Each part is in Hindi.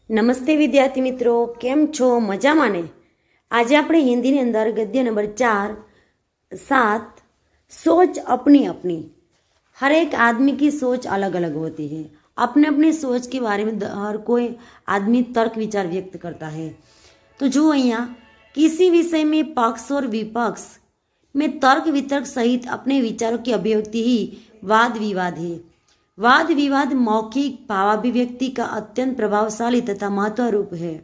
નમસ્તે વિદ્યાર્થી મિત્રો, કેમ છો? મજામાં ને? આજે આપણે હિન્દીની અંદર गद्य नंबर 4, 7 सोच अपनी अपनी। हर एक आदमी की सोच अलग अलग होती है। अपने अपनी सोच के बारे में हर कोई आदमी तर्क विचार व्यक्त करता है। तो जो અહીંયા किसी विषय में पक्ष और विपक्ष में तर्क वितर्क सहित अपने विचारों की अभिव्यक्ति ही वाद विवाद है। वाद विवाद मौखिक भावाभिव्यक्ति का अत्यंत प्रभावशाली तथा महत्व रूप है।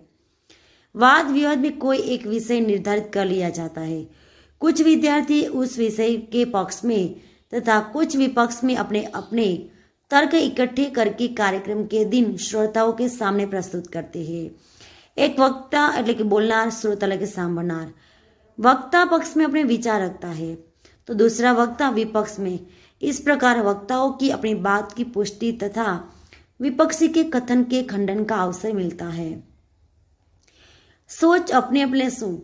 वाद विवाद में कोई एक विषय निर्धारित कर लिया जाता है। कुछ विद्यार्थी उस विषय के पक्ष में तथा कुछ विपक्ष में अपने अपने तर्क इकट्ठे करके कार्यक्रम के दिन श्रोताओं के सामने प्रस्तुत करते हैं। एक वक्ता એટલે કે બોલનાર, श्रोता એટલે કે સાંભળનાર वक्ता पक्ष में अपने विचार रखता है तो दूसरा वक्ता विपक्ष में। इस प्रकार वक्ताओं की अपनी बात की पुष्टि तथा विपक्षी के कथन के खंडन का अवसर मिलता है। सोच अपने अपने શું?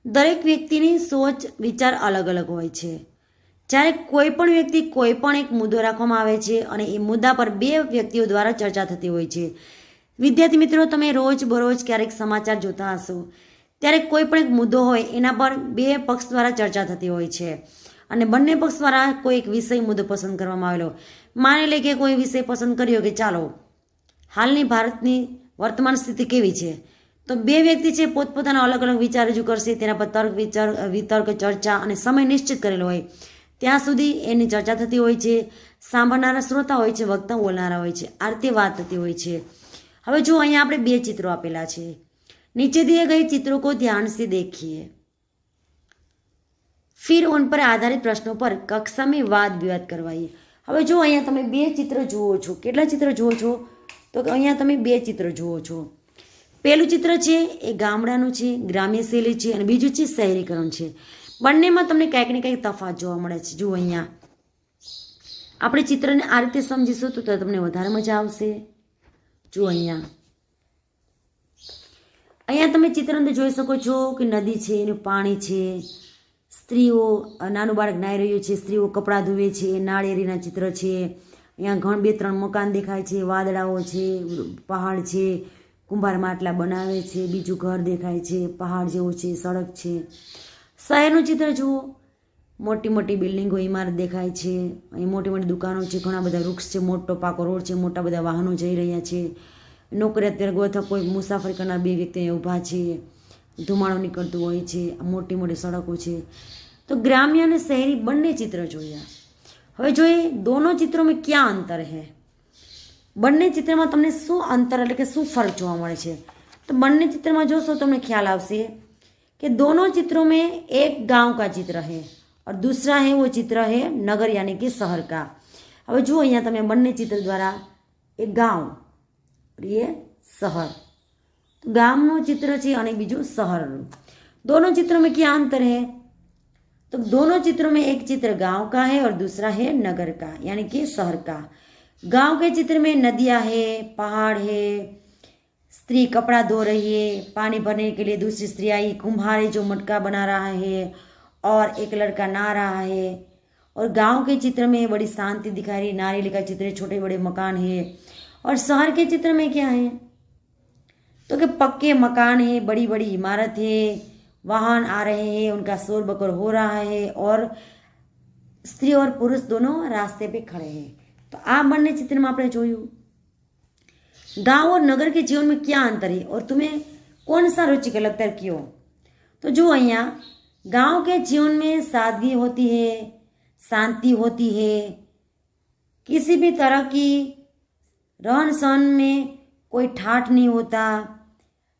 દરેક વ્યક્તિની સોચ વિચાર અલગ અલગ હોય છે। જ્યારે કોઈ પણ વ્યક્તિ કોઈ પણ એક મુદ્દો રાખવામાં આવે છે અને એ મુદ્દા પર બે વ્યક્તિઓ દ્વારા ચર્ચા થતી હોય છે। વિદ્યાર્થી મિત્રો, તમે રોજ બરોજ ક્યારેક સમાચાર જોતા હશો ત્યારે કોઈ પણ એક મુદ્દો હોય એના પર બે પક્ષ દ્વારા ચર્ચા થતી હોય છે અને બંને પક્ષ દ્વારા કોઈ એક વિષય મુદ્દો પસંદ કરવામાં આવેલો। માની લે કે કોઈ વિષય પસંદ કર્યો કે ચાલો હાલની ભારતની વર્તમાન સ્થિતિ કેવી છે, તો બે વ્યક્તિ છે પોતપોતાના અલગ અલગ વિચાર રજૂ કરશે, તેના પર તર્ક વિતર્ક ચર્ચા અને સમય નિશ્ચિત કરેલો હોય ત્યાં સુધી એની ચર્ચા થતી હોય છે। સાંભળનારા શ્રોતા હોય છે, વક્તા બોલનારા હોય છે, આ રીતે વાત થતી હોય છે। હવે જો અહીંયા આપણે બે ચિત્રો આપેલા છે, नीचे दिए गए चित्रों को ध्यान से देखिए, फिर उन पर आधारित प्रश्नों पर कक्षा में वाद विवाद करवाइए। હવે જો અહીંયા તમે બે ચિત્ર જુઓ છો, કેટલા ચિત્ર જુઓ છો? તો અહીંયા તમે બે ચિત્ર જુઓ છો। પહેલું ચિત્ર છે એ ગામડાનું છે, ગ્રામ્ય શૈલી છે, અને બીજું છે શહેરીકરણ છે। બંનેમાં તમને કંઈક ને કંઈક તફાવત જોવા મળે છે। જુઓ અહીંયા આપણે ચિત્રને આ રીતે સમજીશું તો તમને વધારે મજા આવશે। જુઓ અહીંયા તમે ચિત્ર અંદર જોઈ શકો છો કે નદી છે, એનું પાણી છે, સ્ત્રીઓ, નાનું બાળક નાહી રહ્યું છે, સ્ત્રીઓ કપડાં ધોવે છે, નાળિયેરીના ચિત્ર છે। અહીંયા બે ત્રણ મકાન દેખાય છે, વાદળાઓ છે, પહાડ છે, કુંભાર માટલા બનાવે છે, બીજું ઘર દેખાય છે, પહાડ જેવું છે, સડક છે। શહેરનું ચિત્ર જુઓ, મોટી મોટી બિલ્ડિંગો, ઇમારત દેખાય છે, અહીં મોટી મોટી દુકાનો છે, ઘણા બધા વૃક્ષ છે, મોટો પાકો રોડ છે, મોટા બધા વાહનો જઈ રહ્યા છે, નોકરિયાત વર્ગો અથવા કોઈ મુસાફરી કરનાર બે વ્યક્તિ ઊભા છે, ધુમાડો નીકળતું હોય છે, મોટી મોટી સડકો છે। તો ગ્રામ્ય અને શહેરી બંને ચિત્ર જોયા। હવે જોઈએ દોનો ચિત્રો में क्या अंतर है। બંને ચિત્રમાં તમને શું અંતર એટલે કે શું ફરક જોવા મળે છે? તો બંને ચિત્રમાં જોશો તમને ખ્યાલ આવશે कि दोनों चित्रों में एक गांव का चित्र है और दूसरा है वो चित्र है नगर यानी कि शहर का। હવે જુઓ અહીંયા તમે બંને ચિત્ર દ્વારા એક ગાંવ ये शहर, ગામનું चित्र છે અને બીજું શહેરનું। दोनों चित्रों में क्या अंतर है? तो दोनों चित्रों में एक चित्र गांव का है और दूसरा है नगर का यानी कि शहर का। गांव के चित्र में नदियां है, पहाड़ है, स्त्री कपड़ा धो रही है, पानी भरने के लिए दूसरी स्त्री आई, कुम्हार जो मटका बना रहा है और एक लड़का नहा रहा है। और गांव के चित्र में बड़ी शांति दिखाई रही, नारियल का चित्र, छोटे बड़े मकान है। और शहर के चित्र में क्या है? तो कि पक्के मकान है, बड़ी बड़ी इमारत है, वाहन आ रहे हैं, उनका शोर बकर हो रहा है और स्त्री और पुरुष दोनों रास्ते पे खड़े हैं। तो आ બંને ચિત્રમાં આપણે જોયું। गांव और नगर के जीवन में क्या अंतर है और तुम्हें कौन सा रुचिकर लगता है, क्यों? तो जो અહીંયા गांव के जीवन में सादगी होती है, शांति होती है, किसी भी तरह की रहन सहन में कोई ठाठ नहीं होता,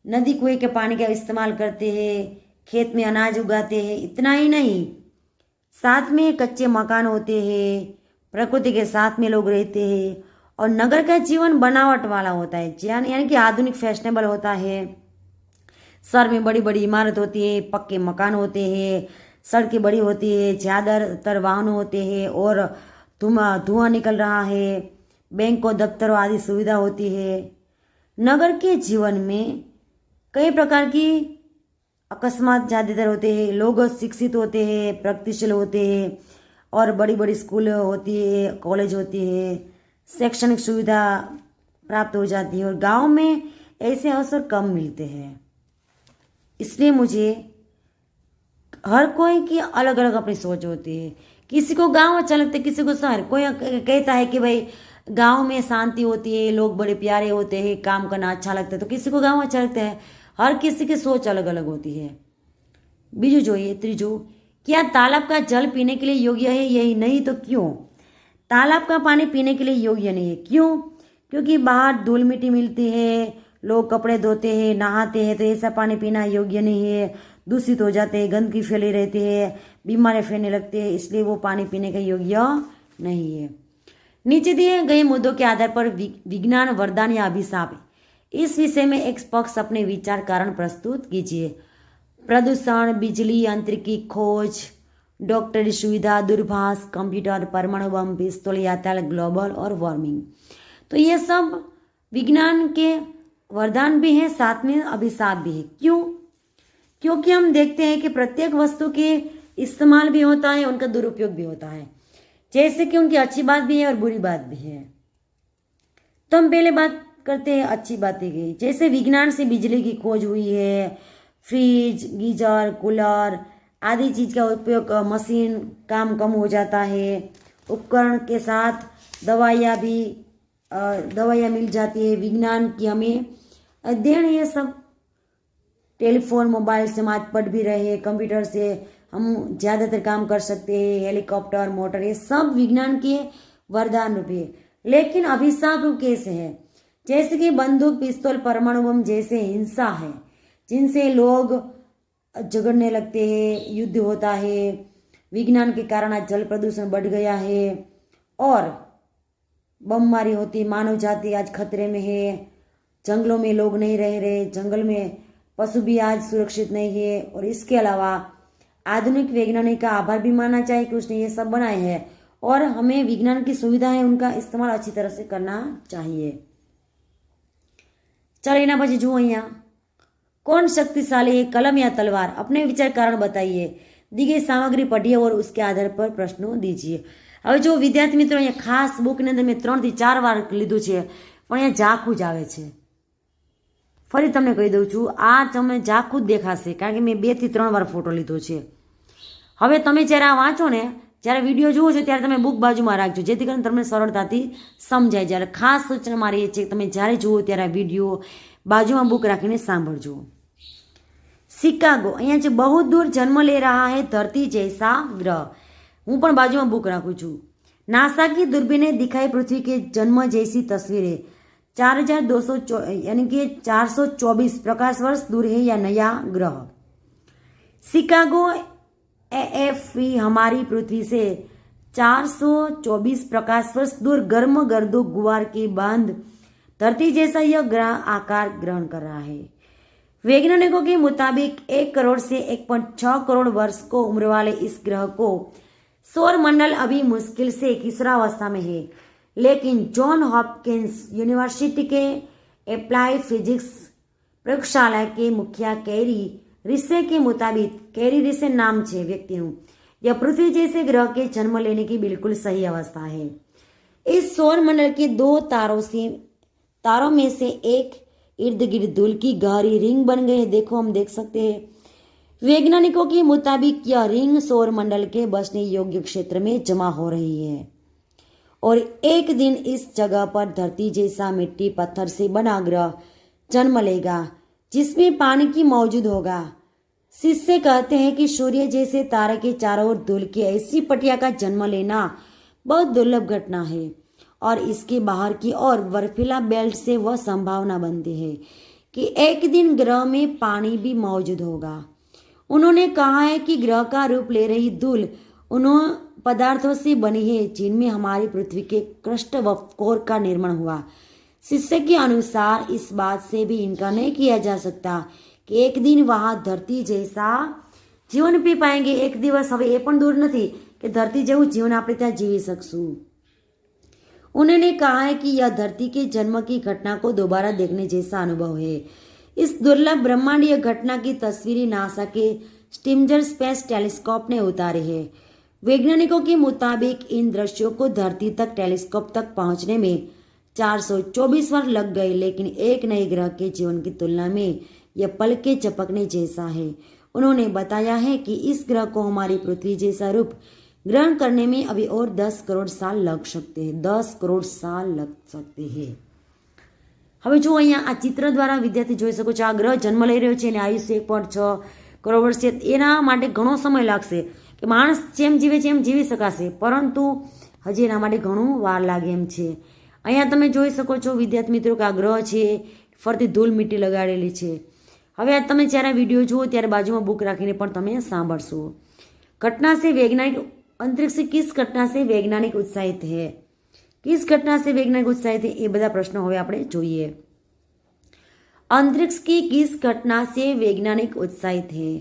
नदी कुएं के पानी का इस्तेमाल करते हैं, खेत में अनाज उगाते हैं। इतना ही नहीं, साथ में कच्चे मकान होते हैं, प्रकृति के साथ में लोग रहते हैं। और नगर का जीवन बनावट वाला होता है, यानी कि आधुनिक फैशनेबल होता है। शहर में बड़ी बड़ी इमारत होती है, पक्के मकान होते हैं, सड़कें बड़ी होती है, ज़्यादातर वाहन होते हैं और धुआं निकल रहा है, बैंकों दफ्तरों आदि सुविधा होती है। नगर के जीवन में कई प्रकार की अकस्मात ज़्यादातर होते हैं, लोग शिक्षित होते हैं, प्रगतिशील होते हैं और बड़ी बड़ी स्कूल होती है, कॉलेज होती है, शैक्षणिक सुविधा प्राप्त हो जाती है। और गांव में ऐसे अवसर कम मिलते हैं। इसलिए मुझे हर कोई की अलग अलग अपनी सोच होती है। किसी को गांव अच्छा लगता है, किसी को शहर। कोई कहता है कि भाई गांव में शांति होती है, लोग बड़े प्यारे होते हैं, काम करना अच्छा लगता है, तो किसी को गांव अच्छा लगता है। हर किसी की सोच अलग अलग होती है। बीजू જોઈએ ત્રીજું, क्या तालाब का जल पीने के लिए योग्य है? यही नहीं तो क्यों? तालाब का पानी पीने के लिए योग्य नहीं है। क्यों? क्योंकि बाहर धूल मिट्टी मिलती है, लोग कपड़े धोते हैं, नहाते हैं, तो ऐसा पानी पीना योग्य नहीं है। दूषित हो जाते हैं, गंदगी फैली रहती है, बीमारी फैलने लगती है, इसलिए वो पानी पीने का योग्य नहीं है। नीचे दिए गए मुद्दों के आधार पर विज्ञान वरदान या अभिशाप, इस विषय में एक पक्ष अपने विचार कारण प्रस्तुत कीजिए। प्रदूषण, बिजली, अंतरिक्षी खोज, डॉक्टरी सुविधा, दूरभाष, कंप्यूटर, परमाणु बम, पिस्तौल, यातायात, ग्लोबल और वार्मिंग। तो ये सब विज्ञान के वरदान भी हैं, साथ में अभिशाप भी है। क्यों? क्योंकि हम देखते हैं कि प्रत्येक वस्तु के इस्तेमाल भी होता है, उनका दुरुपयोग भी होता है। जैसे कि उनकी अच्छी बात भी है और बुरी बात भी है। तो हम पहले बात करते हैं अच्छी बातें की। जैसे विज्ञान से बिजली की खोज हुई है, फ्रिज, गीजर, कूलर आदि चीज का उपयोग, मशीन काम कम हो जाता है। उपकरण के साथ दवाइयाँ मिल जाती है। विज्ञान की हमें अध्ययन, ये सब टेलीफोन, मोबाइल से हम आज पढ़ भी रहे हैं, कंप्यूटर से हम ज़्यादातर काम कर सकते हैं, हेलीकॉप्टर, मोटर, ये सब विज्ञान के वरदान रूप है। लेकिन अभिशाप रूप कैसे है? जैसे कि बंदूक, पिस्तौल, परमाणु बम जैसे हिंसा है, जिनसे लोग झगड़ने लगते हैं, युद्ध होता है। विज्ञान के कारण आज जल प्रदूषण बढ़ गया है और बमबारी होती, मानव जाति आज खतरे में है। जंगलों में लोग नहीं रह रहे, जंगल में पशु भी आज सुरक्षित नहीं है। और इसके अलावा आधुनिक वैज्ञानिक का आभार भी मानना चाहिए कि उसने ये सब बनाए हैं, और हमें विज्ञान की सुविधा है, उनका इस्तेमाल अच्छी तरह से करना चाहिए। चलो एना પછી જુઓ અહીંયા, कौन शक्तिशाली है, कलम या तलवार? अपने विचार कारण बताइए। दी गई सामग्री पढ़िए और उसके आधार पर प्रश्नों दीजिए। હવે જો વિદ્યાર્થી મિત્રો અહીંયા ખાસ બુકની અંદર મેં 3 થી 4 વાર લીધું છે, પણ અહીંયા ઝાખું જ આવે છે। ફરી તમને કહી દઉં છું, આ તમને ઝાખું જ દેખાશે, કારણ કે મેં 2 થી 3 વાર ફોટો લીધો છે। હવે તમે જ્યારે આ વાંચો ને, જ્યારે વિડીયો જુઓ છો ત્યારે તમે બુક બાજુમાં રાખજો, જેથી કરીને તમને સરળતાથી સમજાય। જ્યારે ખાસ સૂચના મારી એ છે કે તમે જ્યારે જુઓ ત્યારે આ વિડીયો બાજુમાં બુક રાખીને સાંભળજો। शिकागो, અહીંયા જે बहुत दूर जन्म ले रहा है धरती जैसा ग्रह। हूँ पण बाजू में बुक राखू छू। नासा की दूरबीनें दिखाई पृथ्वी के जन्म जैसी तस्वीरें। 4200 यानी कि 424 प्रकाश वर्ष दूर है या नया ग्रह। शिकागो AFE हमारी पृथ्वी से 424 प्रकाश वर्ष दूर गर्म गर्दो गुवार की बांध धरती जैसा यह ग्रह आकार ग्रहण कर रहा है। वैज्ञानिकों के मुताबिक 1 करोड़ से 1.6 करोड़ वर्ष को उम्र वाले इस ग्रह को सौर मंडल अभी मुश्किल से किशोरावस्था में है, लेकिन जॉन हॉपकिंस यूनिवर्सिटी के अप्लाई फिजिक्स प्रयोगशाला के मुखिया कैरी रिसे के मुताबिक, कैरी रिसे नाम छे व्यक्ति हूँ, यह पृथ्वी जैसे ग्रह के जन्म लेने की बिल्कुल सही अवस्था है। इस सौर मंडल के 2 तारों में से एक इर्द गिर्द धूल की गहरी रिंग बन गई है। देखो, हम देख सकते हैं। वैज्ञानिकों के मुताबिक यह रिंग सौर मंडल के बसने योग्य क्षेत्र में जमा हो रही है और एक दिन इस जगह पर धरती जैसा मिट्टी पत्थर से बना ग्रह जन्म लेगा, जिसमें पानी की मौजूद होगा। शिष्य कहते हैं कि सूर्य जैसे तारे के चारों ओर धूल की ऐसी पटिया का जन्म लेना बहुत दुर्लभ घटना है और इसके बाहर की ओर बर्फीला बेल्ट से वह संभावना बनती है कि एक दिन ग्रह में पानी भी मौजूद होगा। उन्होंने कहा है कि ग्रह का रूप ले रही धूल उन पदार्थों से बनी है जिनमें हमारी पृथ्वी के क्रस्ट व कोर का निर्माण हुआ। शिष्य के अनुसार इस बात से भी इनकार नहीं किया जा सकता कि एक दिन वहां धरती जैसा जीवन पी पाएंगे। एक दिवस हवे ए पण दूर नहीं कि धरती जेवू जीवन आपणे त्यां जीवी सकशुं। उन्होंने कहा है कि यह धरती के जन्म की घटना को दोबारा देखने जैसा अनुभव है। इस दुर्लभ ब्रह्मांडीय घटना की तस्वीरें नासा के स्टिमजर स्पेस टेलीस्कोप ने उतारी है। वैज्ञानिकों के मुताबिक इन दृश्यों को धरती तक टेलीस्कोप तक पहुंचने में 424 वर्ष लग गए, लेकिन एक नए ग्रह के जीवन की तुलना में यह पल के झपकने जैसा है। उन्होंने बताया है कि इस ग्रह को हमारी पृथ्वी जैसा रूप ग्रहण करने में अभी और 10 करोड़ साल लग सकते हैं। 10 करोड़ साल लग सकते हैं। હવે જો અહીંયા આ ચિત્ર દ્વારા વિદ્યાર્થી જોઈ શકો છો, આ ગ્રહ જન્મ લઈ રહ્યો છે અને આયુષ્ય 1.6 કરોડ વર્ષ છે। એના માટે ઘણો સમય લાગશે કે માણસ જેમ જીવે છે એમ જીવી શકાશે, પરંતુ હજી એના માટે ઘણું વાર લાગે એમ છે। અહીંયા તમે જોઈ શકો છો વિદ્યાર્થી મિત્રો કે આ ગ્રહ છે ફરતી ધૂળ મીટી લગાડેલી છે। હવે આ તમે જ્યારે વિડીયો જુઓ ત્યારે બાજુમાં બુક રાખીને પણ તમે સાંભળશો। घटना से वैज्ञानिक अंतरिक्ष किस घटना से वैज्ञानिक उत्साहित है? किस घटना से वैज्ञानिक उत्साहित है? ये बधा प्रश्नों हवे आपणे जोईए। अंतरिक्ष की किस घटना से वैज्ञानिक उत्साहित है?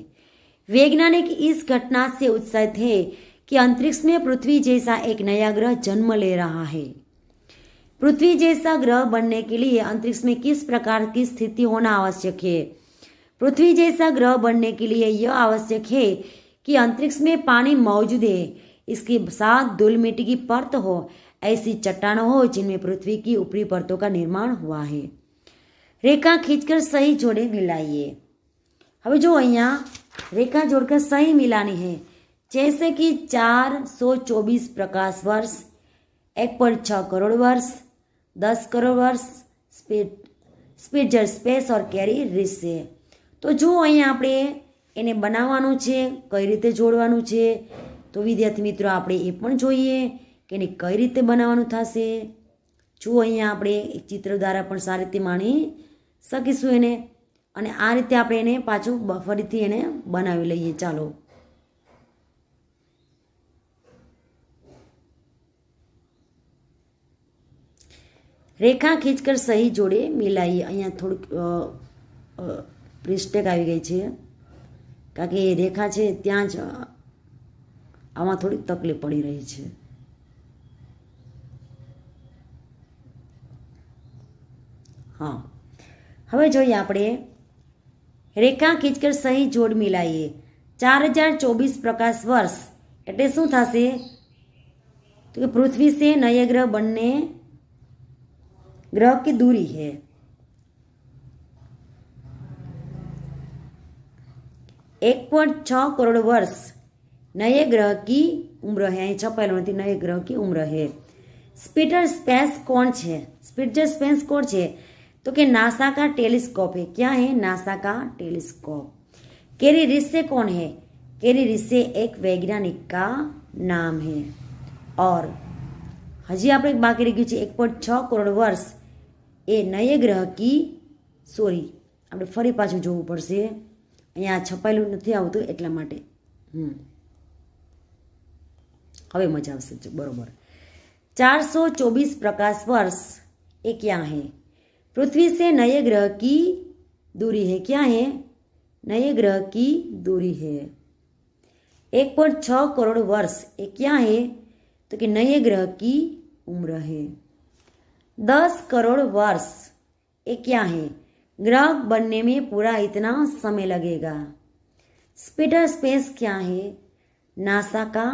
वैज्ञानिक इस घटना से उत्साहित है कि अंतरिक्ष में पृथ्वी जैसा एक नया ग्रह जन्म ले रहा है। पृथ्वी जैसा ग्रह बनने के लिए अंतरिक्ष में किस प्रकार की स्थिति होना आवश्यक है? पृथ्वी जैसा ग्रह बनने के लिए यह आवश्यक है कि अंतरिक्ष में पानी मौजूद है, इसके साथ धूल मिट्टी की परत हो, ऐसी चट्टानें हो जिनमें पृथ्वी की ऊपरी परतों का निर्माण हुआ है। रेखा खींचकर सही जोड़े मिलाइए। હવે જો અહીંયા રેખા જોડकर सही मिलानी है, जैसे कि 424 प्रकाश वर्ष, 1.6 करोड़ वर्ष, 10 करोड़ वर्ष, स्पिट्जर स्पेस और कैरी रिस છે। તો જો અહીંયા આપણે એને બનાવવાનું છે, કઈ રીતે જોડવાનું છે, તો વિદ્યાર્થી મિત્રો આપણે એ પણ જોઈએ કે એને કઈ રીતે બનાવવાનું થશે। જો અહીંયા આપણે એક ચિત્ર દ્વારા પણ સારી રીતે માણી શકીશું એને, અને આ રીતે આપણે એને પાછું ફરીથી એને બનાવી લઈએ। ચાલો રેખા ખીંચકર સહી જોડે મિલાઈએ। અહીંયા થોડુંક મિસ્ટેક આવી ગઈ છે, કારણ કે રેખા છે ત્યાં જ આમાં થોડી તકલીફ પડી રહી છે। हाँ, હવે જોઈએ આપણે રેખા ખીંચકર સહી જોડ મિલાઈએ। 4024 प्रकाश वर्ष એટલે શું થશે? તો કે પૃથ્વી से नए ग्रह बनने ग्रह की दूरी है। 1.6 करोड़ वर्ष नए ग्रह की उम्र है। छपेलो નથી, नए ग्रह की उम्र है। स्पिटर स्पेस कौन है? स्पिट्जर स्पेस कौन है? तो कि नासा का टेलीस्कोप है। क्या है? नासा का टेलीस्कोप। कैरी रिसे कौन है? कैरी रिसे एक वैज्ञानिक का नाम है। और हजी आप बाकी रही गई 1.6 करोड़ वर्ष ए नए ग्रह की सॉरी આપણે ફરી પાછું જોવું પડશે, અહીંયા છપાયેલું નથી આવતું એટલા માટે। હવે મજા આવશે। બરોબર। 424 प्रकाश वर्ष ये क्या है? पृथ्वी से नए ग्रह की दूरी है। क्या है? नए ग्रह की दूरी है। 1.6 करोड़ वर्ष ये क्या है? तो कि नए ग्रह की उम्र है। 10 करोड़ वर्ष ये क्या है? ग्रह बनने में पूरा इतना समय लगेगा। स्पिटर स्पेस क्या है? नासा का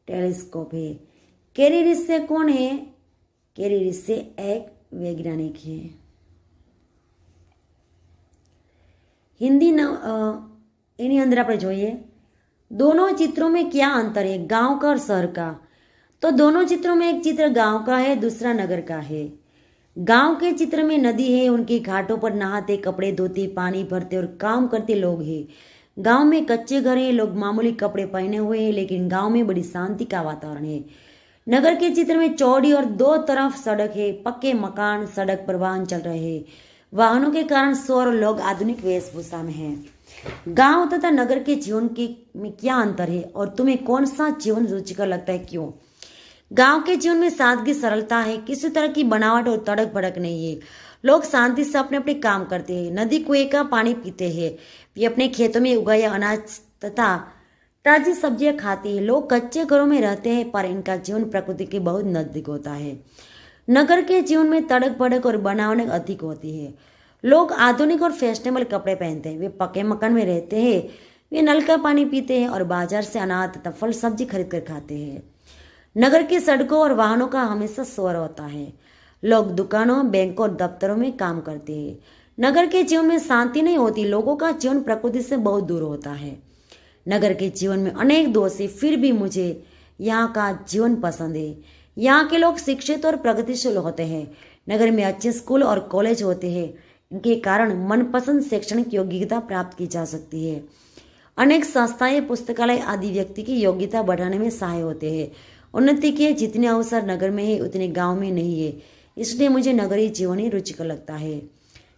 टेलीस्कोप है। कैरी रिसे कौन है? कैरी रिसे एक वैज्ञानिक है। हिंदी एनी अंदर आप જોઈએ दोनों चित्रों में क्या अंतर है? गांव का और शहर का। तो दोनों चित्रों में एक चित्र गांव का है, दूसरा नगर का है। गांव के चित्र में नदी है, उनके घाटों पर नहाते, कपड़े धोते, पानी भरते और काम करते लोग हैं। गांव में कच्चे घर हैं, लोग मामूली कपड़े पहने हुए हैं, लेकिन गांव में बड़ी शांति का वातावरण है। नगर के चित्र में चौड़ी और दो तरफ सड़क है, पक्के मकान, सड़क पर वाहन चल रहे हैं। वाहनों के कारण शोर और लोग आधुनिक वेशभूषा में हैं। गांव तथा नगर के जीवन के में क्या अंतर है और तुम्हें कौन सा जीवन रुचिकर लगता है, क्यों? गांव के जीवन में सादगी, सरलता है, किसी तरह की बनावट और तड़क भड़क नहीं है। लोग शांति से अपने अपने काम करते हैं, नदी कुएं का पानी पीते हैं, वे अपने खेतों में उगाए अनाज तथा ताजी सब्जियां खाते हैं। लोग कच्चे घरों में रहते हैं, पर इनका जीवन प्रकृति के बहुत नजदीक होता है। नगर के जीवन में तड़क भड़क और बनावट अधिक होती है। लोग आधुनिक और फैशनेबल कपड़े पहनते हैं, वे पक्के मकान में रहते हैं, वे नल का पानी पीते हैं और बाजार से अनाज तथा फल सब्जी खरीद कर खाते हैं। नगर की सड़कों और वाहनों का हमेशा शोर होता है। लोग दुकानों, बैंकों और दफ्तरों में काम करते हैं। नगर के जीवन में शांति नहीं होती, लोगों का जीवन प्रकृति से बहुत दूर होता है। नगर के जीवन में अनेक दोष है, फिर भी मुझे यहाँ का जीवन पसंद है। यहाँ के लोग शिक्षित और प्रगतिशील होते हैं। नगर में अच्छे स्कूल और कॉलेज होते हैं, इनके कारण मनपसंद शैक्षणिक योग्यता प्राप्त की जा सकती है। अनेक संस्थाएं, पुस्तकालय आदि व्यक्ति की योग्यता बढ़ाने में सहाय होते हैं। उन्नति के जितने अवसर नगर में है उतने गांव में नहीं है, इसलिए मुझे नगरीय जीवन ही रुचिकर लगता है।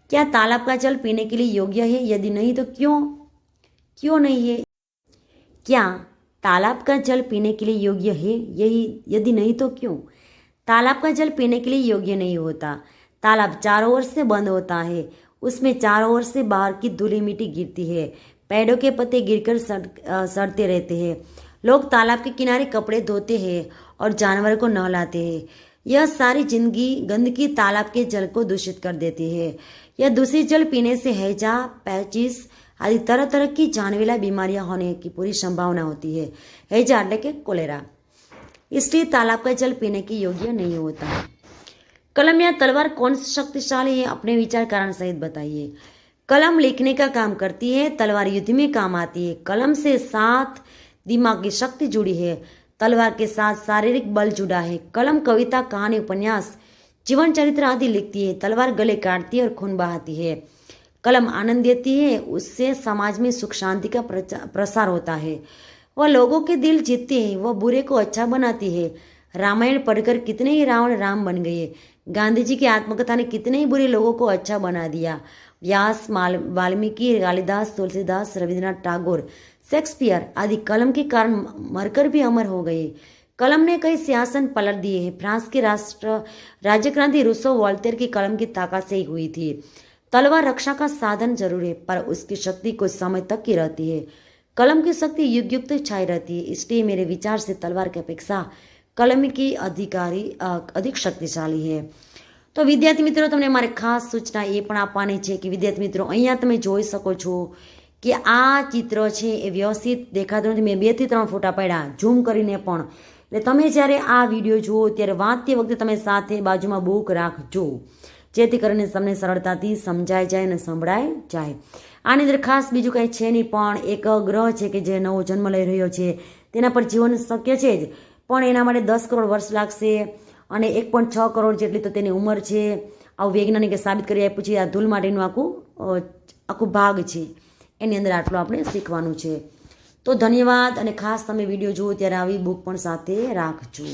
क्या तालाब का जल पीने के लिए योग्य है? यदि नहीं तो क्यों नहीं है? क्या तालाब का जल पीने के लिए योग्य है? यदि नहीं तो क्यों? तालाब का जल पीने के लिए योग्य नहीं होता। तालाब चारों ओर से बंद होता है, उसमें चारों ओर से बाहर की धूली मिट्टी गिरती है, पेड़ों के पत्ते गिरकर सड़ते रहते हैं। लोग तालाब के किनारे कपड़े धोते हैं और जानवर को नहलाते हैं। यह सारी जिंदगी गंदगी तालाब के जल को दूषित कर देती है। यह दूषित जल पीने से हैजा, पैचिस आदि तरह तरह की जानलेवा बीमारियां होने की पूरी संभावना होती है। हैजा એટલે કે कोलेरा। इसलिए तालाब का जल पीने के योग्य नहीं होता। कलम या तलवार कौन सी शक्तिशाली है? अपने विचार कारण सहित बताइए। कलम लिखने का काम करती है, तलवार युद्ध में काम आती है। कलम से साथ दिमाग की शक्ति जुड़ी है, तलवार के साथ शारीरिक बल जुड़ा है। कलम कविता, कहानी, उपन्यास, जीवन चरित्र आदि लिखती है। तलवार गले काटती है और खून बहाती है। कलम आनंद देती है, उससे समाज में सुख शांति का प्रसार होता है। वह लोगों के दिल जीतती है, वह बुरे को अच्छा बनाती है। रामायण पढ़कर कितने ही रावण राम बन गए। गांधी जी की आत्मकथा ने कितने ही बुरे लोगों को अच्छा बना दिया। व्यास, वाल्मीकि, कालिदास, तुलसीदास, रविन्द्रनाथ टैगोर, शेक्सपियर आदि कलम के कारण मरकर भी अमर हो गए। कलम ने कई सिंहासन पलट दिए हैं। फ्रांस के राज्य क्रांति रूसो वोल्टेयर की कलम की ताकत से ही हुई थी। तलवार रक्षा का साधन जरूर है, पर उसकी शक्ति कुछ समय तक की रहती है। कलम की शक्ति युग युग तक छाई रहती है। इसलिए मेरे विचार से तलवार की अपेक्षा कलम की अधिक शक्तिशाली है। तो विद्यार्थी मित्रों, તમને મારે ખાસ સૂચના એ પણ આપવાની છે કે વિદ્યાર્થી મિત્રો, અહીંયા તમે જોઈ શકો છો કે આ ચિત્ર છે એ વ્યવસ્થિત દેખાતું નથી। મેં 2 થી 3 ફોટા પાડ્યા ઝૂમ કરીને પણ, એટલે તમે જ્યારે આ વિડીયો જુઓ ત્યારે વાંચતી વખતે તમે સાથે બાજુમાં બુક રાખજો, જેથી કરીને તમને સરળતાથી સમજાઈ જાય અને સંભળાઈ જાય। આની અંદર ખાસ બીજું કંઈ છે નહીં, પણ એક ગ્રહ છે કે જે નવો જન્મ લઈ રહ્યો છે તેના પર જીવન શક્ય છે જ, પણ એના માટે 10 કરોડ વર્ષ લાગશે અને 1.6 કરોડ જેટલી તો તેની ઉંમર છે। આવું વૈજ્ઞાનિકે સાબિત કરી આપ્યું છે। આ ધૂલ માટેનું આખું ભાગ છે, એની અંદર આટલું આપણે શીખવાનું છે। તો ધન્યવાદ, અને ખાસ તમે વિડીયો જુઓ ત્યારે આવી બુક પણ સાથે રાખજો।